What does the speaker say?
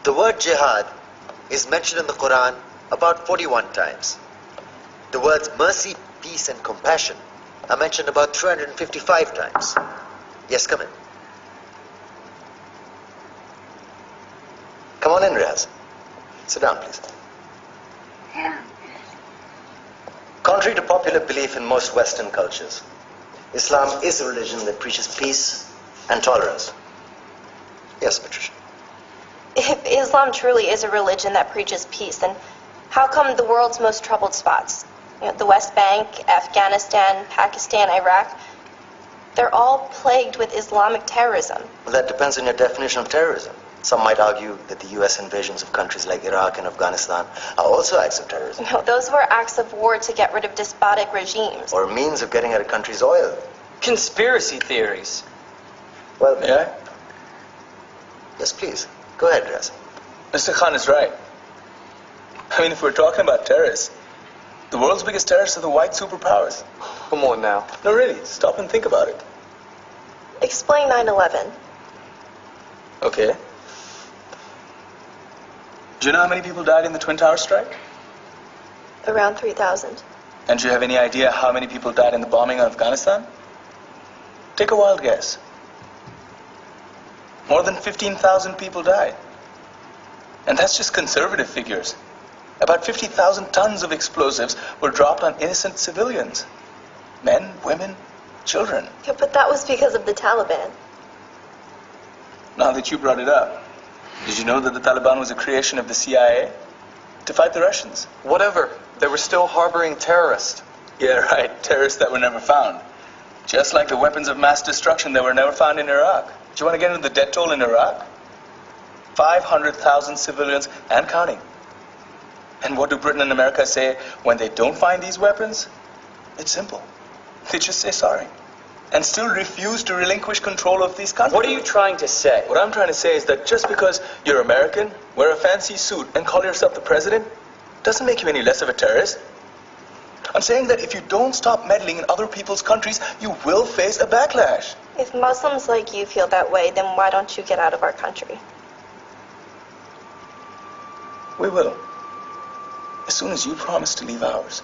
The word jihad is mentioned in the Quran about 41 times. The words mercy, peace, and compassion are mentioned about 355 times. Yes, come in. Come on in, Riaz. Sit down, please. Contrary to popular belief in most Western cultures, Islam is a religion that preaches peace and tolerance. Yes, Patricia. If Islam truly is a religion that preaches peace, then how come the world's most troubled spots, the West Bank, Afghanistan, Pakistan, Iraq, they're all plagued with Islamic terrorism? Well, that depends on your definition of terrorism. Some might argue that the U.S. invasions of countries like Iraq and Afghanistan are also acts of terrorism. No, those were acts of war to get rid of despotic regimes. Or a means of getting at a country's oil. Conspiracy theories. Well, May I? Yes, please. Go ahead, Riaz. Mr. Khan is right. I mean, if we're talking about terrorists, the world's biggest terrorists are the white superpowers. Come on now. No, really, stop and think about it. Explain 9/11. Okay. Do you know how many people died in the Twin Towers strike? Around 3,000. And do you have any idea how many people died in the bombing of Afghanistan? Take a wild guess. More than 15,000 people died. And that's just conservative figures. About 50,000 tons of explosives were dropped on innocent civilians. Men, women, children. Yeah, but that was because of the Taliban. Now that you brought it up, did you know that the Taliban was a creation of the CIA to fight the Russians? Whatever. They were still harboring terrorists. Yeah, right. Terrorists that were never found. Just like the weapons of mass destruction that were never found in Iraq. Do you want to get into the death toll in Iraq? 500,000 civilians and counting. And what do Britain and America say when they don't find these weapons? It's simple. They just say sorry. And still refuse to relinquish control of these countries. What are you trying to say? What I'm trying to say is that just because you're American, wear a fancy suit, and call yourself the president, doesn't make you any less of a terrorist. I'm saying that if you don't stop meddling in other people's countries, you will face a backlash. If Muslims like you feel that way, then why don't you get out of our country? We will. As soon as you promise to leave ours.